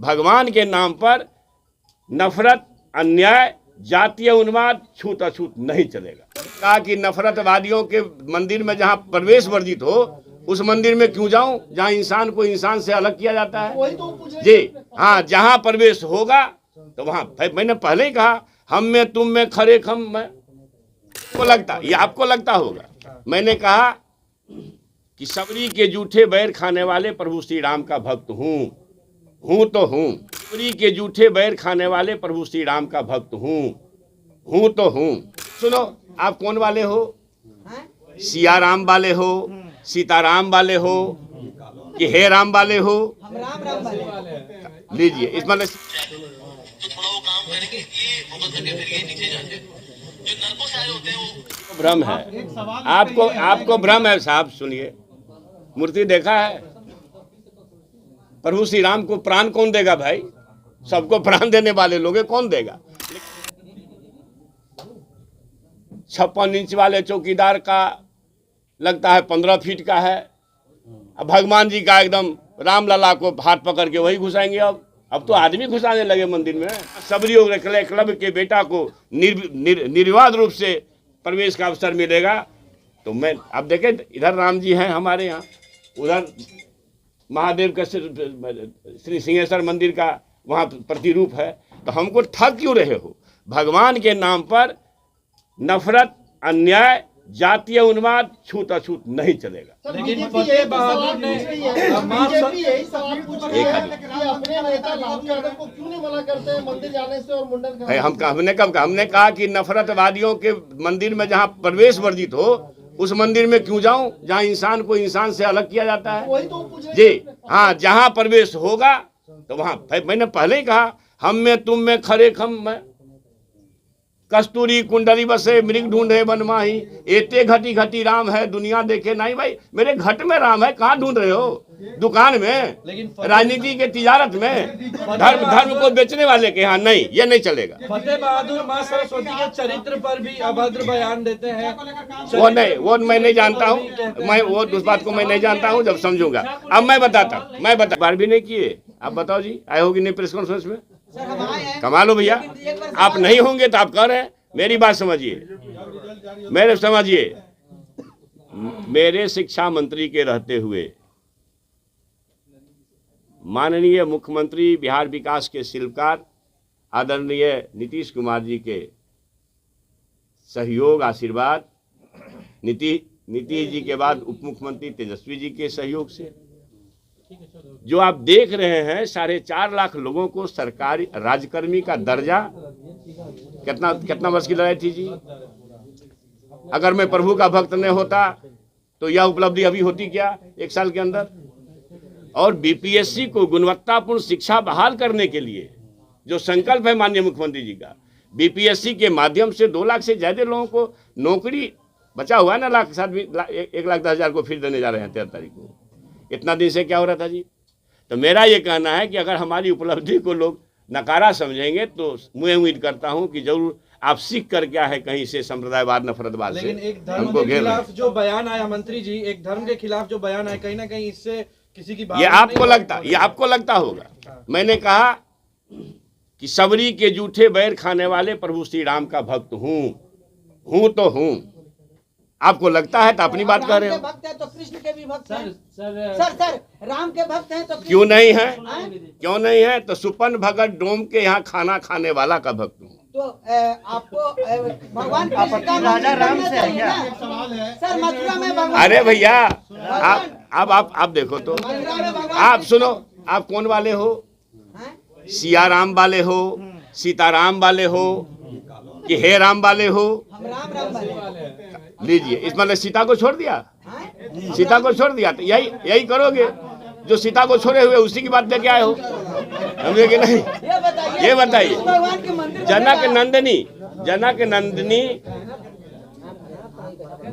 भगवान के नाम पर नफरत, अन्याय, जातीय उन्माद छूत अछूत नहीं चलेगा। कहा कि नफरतवादियों के मंदिर में जहां प्रवेश वर्जित हो उस मंदिर में क्यों जाऊं जहां इंसान को इंसान से अलग किया जाता है। जी हाँ, जहां प्रवेश होगा तो वहां, मैंने पहले ही कहा, हम में तुम में खरे खम में, को लगता, ये आपको लगता होगा। मैंने कहा कि सबरी के जूठे बैर खाने वाले प्रभु श्री राम का भक्त हूं तो हूं। सबरी के जूठे बैर खाने वाले प्रभु श्री राम का भक्त हूं तो हूं। सुनो, आप कौन वाले हो? सिया राम वाले हो, सीताराम वाले हो कि हे राम वाले हो? हम राम वाले। लीजिए, इस मतलब भ्रम है, आपको भ्रम है साहब। सुनिए, मूर्ति देखा है? प्रभु श्री राम को प्राण कौन देगा भाई? सबको प्राण देने वाले लोग कौन देगा? 56 इंच वाले चौकीदार का लगता है 15 फीट का है। अब भगवान जी का एकदम रामलला को हाथ पकड़ के वही घुसाएंगे। अब तो आदमी घुसाने लगे मंदिर में। सबरी क्लब के बेटा को निर्विवाद रूप से प्रवेश का अवसर मिलेगा। तो मैं, अब देखें, इधर राम जी हैं हमारे यहाँ, उधर महादेव का श्री सिंहेश्वर मंदिर का वहाँ प्रतिरूप है। तो हमको ठग क्यों रहे हो? भगवान के नाम पर नफरत, अन्याय, जातीय उन्माद छूत अछूत नहीं चलेगा। लेकिन फतेह बहादुर ने अपने नेता लालू यादव को क्यों नहीं मना करते हैं मंदिर जाने से और मुंडन? हमने कहा कि नफरतवादियों के मंदिर में जहां प्रवेश वर्जित हो उस मंदिर में क्यों जाऊं जहां इंसान को इंसान से अलग किया जाता है। वही तो पूछ रहे हैं। जी हाँ, जहां प्रवेश होगा तो वहां, मैंने पहले ही कहा, हम में तुम में खरे खम में, कस्तूरी कुंडली बसे मृग ढूंढे वन माही, एते घटी घटी राम है दुनिया देखे नहीं। भाई मेरे घट में राम है, कहाँ ढूंढ रहे हो? दुकान में, राजनीति के तिजारत में, धर्म को बेचने वाले के यहाँ नहीं, ये नहीं चलेगा। फतेह बहादुर माँ सरस्वती के चरित्र पर भी अभद्र बयान देते हैं। वो मैं नहीं जानता हूँ, मैं वो उस बात को मैं नहीं जानता हूँ, जब समझूंगा। अब मैं बता बार भी नहीं किए। आप बताओ जी, आए होगी नहीं प्रेस कॉन्फ्रेंस में? कमा लो भैया, आप नहीं होंगे तो आप कह रहे हैं। मेरी बात समझिए, मेरे शिक्षा मंत्री के रहते हुए माननीय मुख्यमंत्री बिहार विकास के शिल्पकार आदरणीय नीतीश कुमार जी के सहयोग, आशीर्वाद, नीतीश जी के बाद उप मुख्यमंत्री तेजस्वी जी के सहयोग से जो आप देख रहे हैं 4.5 लाख लोगों को सरकारी राजकर्मी का दर्जा, कितना वर्ष की लड़ाई थी जी। अगर मैं प्रभु का भक्त नहीं होता तो यह उपलब्धि अभी होती क्या 1 साल के अंदर? और बीपीएससी को गुणवत्तापूर्ण शिक्षा बहाल करने के लिए जो संकल्प है माननीय मुख्यमंत्री जी का, बीपीएससी के माध्यम से 2 लाख से ज्यादा लोगों को नौकरी, बचा हुआ है ना 1,10,000 को फिर देने जा रहे हैं 13 तारीख को। इतना दिन से क्या हो रहा था जी? तो मेरा ये कहना है कि अगर हमारी उपलब्धि को लोग नकारा समझेंगे तो मैं उम्मीद करता हूं कि जरूर आप सीख कर क्या है कहीं से संप्रदायवाद, नफरतवाद से। लेकिन एक धर्म के खिलाफ जो बयान आया मंत्री जी, एक धर्म के खिलाफ जो बयान आया, कहीं ना कहीं इससे किसी की बात, ये आपको लगता होगा। मैंने कहा कि सबरी के जूठे बैर खाने वाले प्रभु श्री राम का भक्त हूं तो हूं। आपको लगता है तो अपनी बात कर रहे हो। भक्त है तो कृष्ण के भी भक्त हैं। सर राम के भक्त हैं तो क्यों नहीं है? तो सुपन भगत डोम के यहाँ खाना खाने वाला का भक्त हूँ। तो आपको भगवान कृष्ण का राजा राम से है क्या? सर मथुरा में भगवान, अरे भैया आप देखो तो, आप सुनो, आप कौन वाले हो? सिया राम वाले हो, सीताराम वाले हो कि हे राम वाले हो? हम राम वाले। लीजिए, इस मतलब सीता को छोड़ दिया तो यही करोगे जो सीता को छोड़े हुए उसी की बात लेके आए हो, समझे कि नहीं? ये बताइए, जनक नंदिनी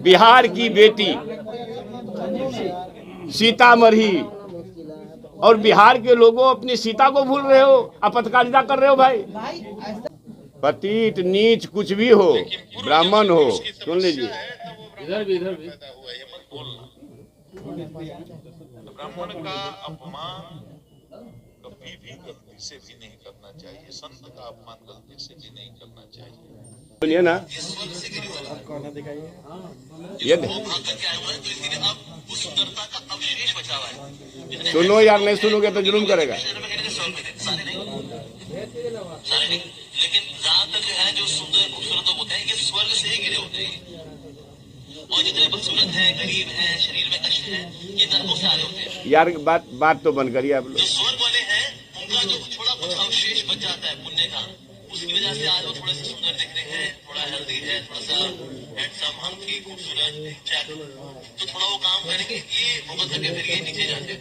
बिहार की बेटी सीता मरही और बिहार के लोगों अपनी सीता को भूल रहे हो, अपतकारिता कर रहे हो भाई। पतित नीच कुछ भी हो, ब्राह्मण हो, सुन लीजिए, इधर भी ब्राह्मण का अपमान कभी भी गलती से भी नहीं करना चाहिए। संत का अपमान गलती से भी नहीं करना चाहिए। सुनिए ना, ये सुनो यार, नहीं सुनोगे तो जुलूम करेगा। लेकिन ज्यादातर जो है जो सुंदर खूबसूरत लोग होते हैं ये स्वर्ग से ही गिरे होते हैं, और जितने बदसूरत है, गरीब है, शरीर में कष्ट है, ये नरकों से आ रहे होते हैं। यार बात तो बंद करिए आप लोग। जो स्वर्ग वाले हैं उनका जो थोड़ा कुछ अवशेष बच जाता है पुण्य का, उसकी वजह से आज वो थोड़े से सुंदर दिख रहे हैं, थोड़ा हेल्दी है, थोड़ा सा हैंडसम, हंकी, खूबसूरत, चैक, तो थोड़ा वो काम करेंगे, ये भुगत करके फिर ये नीचे जाते हैं।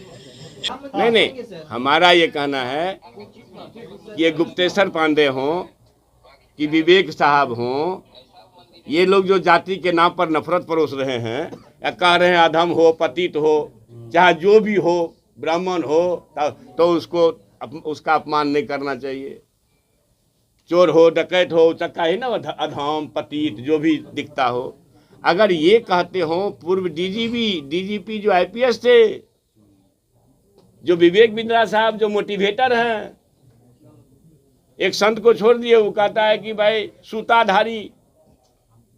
नहीं, हमारा ये कहना है कि ये गुप्तेश्वर पांडे हों कि विवेक साहब हों, ये लोग जो जाति के नाम पर नफरत परोस रहे हैं या कह रहे हैं अधम हो, पतित हो, चाहे जो भी हो, ब्राह्मण हो, तो उसका अपमान नहीं करना चाहिए। चोर हो, डकैत हो, चक्का ही ना, अधम, पतित, जो भी दिखता हो। अगर ये कहते हो, पूर्व डीजीपी जो आईपीएस थे, जो विवेक बिंद्रा साहब जो मोटिवेटर हैं, एक संत को छोड़ दिए, वो कहता है कि भाई सूताधारी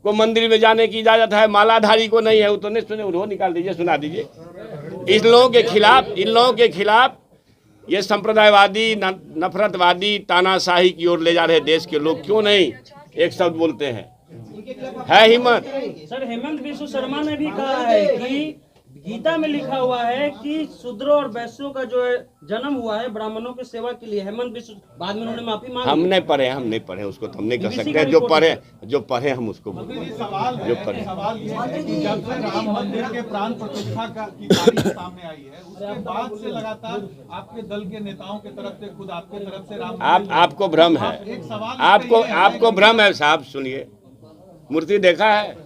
को मंदिर में जाने की इजाजत है, मालाधारी को नहीं है। वो तो नहीं सुने, वो निकाल दीजिए, सुना दीजिए। इन लोगों के खिलाफ ये संप्रदायवादी, नफरतवादी, तानाशाही की ओर ले जा रहे देश के लोग क्यों नहीं एक शब्द बोलते हैं? है हिम्मत। सर, हेमंत बिस्व शर्मा ने भी कहा है कि गीता में लिखा हुआ है कि शूद्रों और वैश्यों का जो है जन्म हुआ है ब्राह्मणों की सेवा के लिए। हेमंत बिस्व बाद में उन्होंने माफी मांगी। हम नहीं पढ़े उसको तो हम नहीं कह सकते। जो पढ़े हम उसको जो पढ़े। सवाल ये है कि जब से राम मंदिर के प्राण प्रतिष्ठा की तारीख सामने आई है, उसके बाद से लगातार आपके दल के नेताओं की तरफ से, खुद आपके तरफ से राम आपको भ्रम है, आपको भ्रम है साहब। सुनिए, मूर्ति देखा है?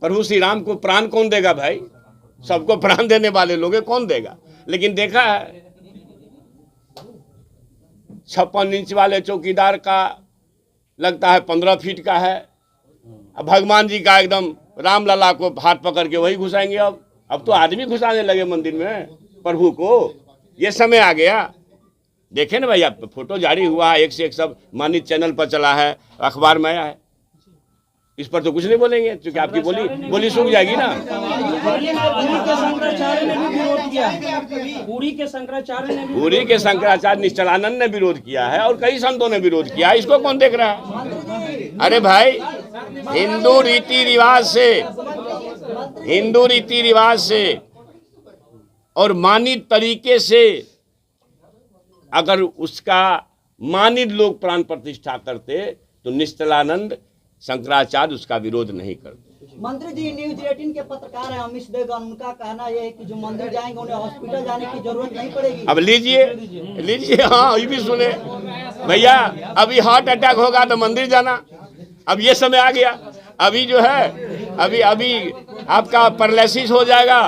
प्रभु श्री राम को प्राण कौन देगा भाई? सबको प्राण देने वाले लोग कौन देगा? लेकिन देखा है 56 इंच वाले चौकीदार का लगता है 15 फीट का है। अब भगवान जी का एकदम राम लला को हाथ पकड़ के वही घुसाएंगे। अब तो आदमी घुसाने लगे मंदिर में प्रभु को। ये समय आ गया। देखे ना भैया, फोटो जारी हुआ है, एक से एक सब मानित चैनल पर चला है, अखबार में आया है। इस पर तो कुछ नहीं बोलेंगे क्योंकि आपकी बोली सूख जाएगी ना। पूरी के शंकराचार्य निश्चलानंद ने विरोध किया है और कई संतों ने विरोध किया। इसको कौन देख रहा है? अरे भाई, हिंदू रीति रिवाज से और मानित तरीके से अगर उसका मानित लोग प्राण प्रतिष्ठा करते तो निश्चलानंद शंकराचार्य उसका विरोध नहीं करते। मंत्री जी, न्यूज 18 के पत्रकार हैं अमिश देवगन, उनका कहना यह है कि जो मंदिर जाएंगे उन्हें हॉस्पिटल जाने की जरूरत नहीं पड़ेगी। अब लीजिए, हाँ, ये भी सुने भैया। अभी हार्ट अटैक होगा तो मंदिर जाना, अब ये समय आ गया। अभी जो है, अभी आपका पैरालिसिस हो जाएगा,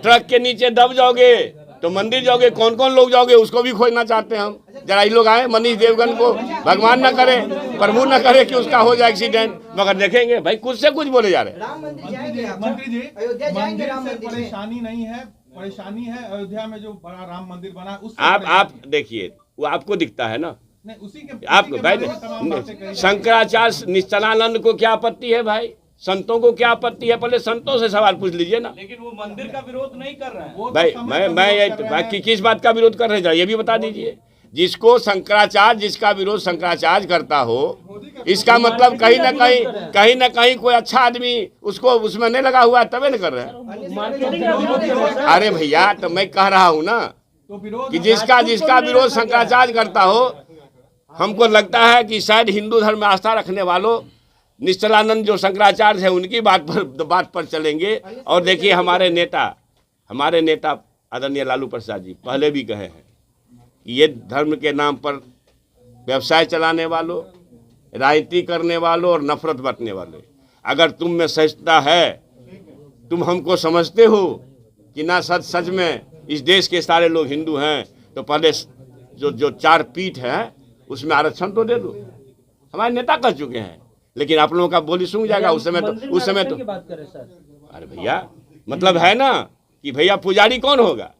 ट्रक के नीचे दब जाओगे तो मंदिर जाओगे। कौन कौन लोग जाओगे उसको भी खोजना चाहते हैं हम। जरा ये लोग आए, मनीष देवगन को भगवान न करे, प्रभु न करे कि उसका हो जाए एक्सीडेंट, मगर देखेंगे भाई कुछ से कुछ बोले जा रहे हैं। राम मंदिर जाएंगे, मंत्री जी, अयोध्या जाएंगे। राम मंदिर परेशानी नहीं है, परेशानी है अयोध्या में जो बड़ा राम मंदिर बना उससे। आप देखिए, वो आपको दिखता है ना, नहीं उसी के आपको भाई। शंकराचार्य निश्चलानंद को क्या आपत्ति है भाई? संतों को क्या आपत्ति है? पहले संतों से सवाल पूछ लीजिए ना। लेकिन वो मंदिर का विरोध नहीं कर रहे हैं भाई। मैं किस बात का विरोध कर रहे हैं ये भी बता दीजिए। जिसको शंकराचार्य, जिसका विरोध शंकराचार्य करता हो, इसका मतलब कहीं ना कहीं कोई अच्छा आदमी उसको उसमें नहीं लगा हुआ है, तबे न कर रहे हैं। अरे भैया, तो मैं कह रहा हूँ ना कि जिसका विरोध शंकराचार्य करता हो, हमको लगता है कि शायद हिंदू धर्म में आस्था रखने वालों निश्चलानंद जो शंकराचार्य है उनकी बात पर चलेंगे। और देखिए, हमारे नेता आदरणीय लालू प्रसाद जी पहले भी कहे हैं कि ये धर्म के नाम पर व्यवसाय चलाने वालों, राजनीति करने वालों और नफरत बरतने वाले, अगर तुम में सचता है, तुम हमको समझते हो कि ना सच में इस देश के सारे लोग हिंदू हैं, तो पहले जो 4 पीठ है उसमें आरक्षण तो दे दो। हमारे नेता कर चुके हैं, लेकिन आप लोगों का बोली सूख जाएगा उस समय तो बात करें सर। अरे भैया, मतलब है ना कि भैया पुजारी कौन होगा?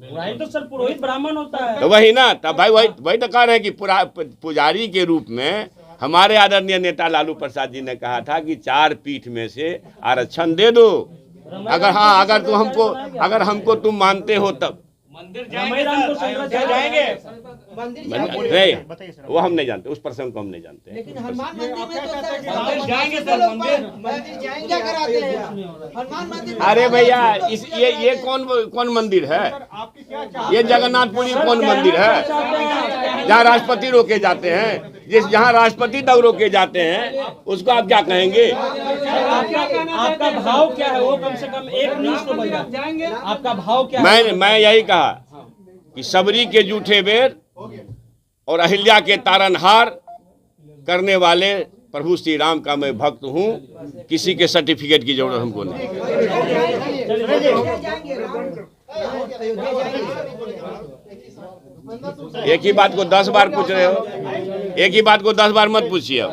पुरोहित तो सर पुरोहित ब्राह्मण होता है। तो वही ना, तब भाई वही तो कह रहे हैं कि पुजारी के रूप में हमारे आदरणीय नेता लालू प्रसाद जी ने कहा था कि 4 पीठ में से आरक्षण दे दो। अगर हमको तुम मानते हो तब जाएंगे। नहीं, वो हम नहीं जानते, उस प्रसंग को हम नहीं जानते। लेकिन हनुमान मंदिर में तो सर जाएंगे सर, मंदिर जाएंगे कराते हैं हनुमान मंदिर। अरे भैया, ये कौन मंदिर है? आपकी क्या ये जगन्नाथपुरी कौन मंदिर है जहाँ राष्ट्रपति रोके जाते हैं? जहाँ राष्ट्रपति तक रोके जाते हैं उसको आप क्या कहेंगे? आपका भाव क्या है वो कम से कम एक न्यूज तो जाएंगे। आपका भाव क्या है? मैं यही कहा कि सबरी के जूठे बेर और अहिल्या के तारनहार करने वाले प्रभु श्री राम का मैं भक्त हूँ। किसी के सर्टिफिकेट की जरूरत हमको नहीं। एक ही बात को 10 बार पूछ रहे हो, एक ही बात को 10 बार मत पूछिए।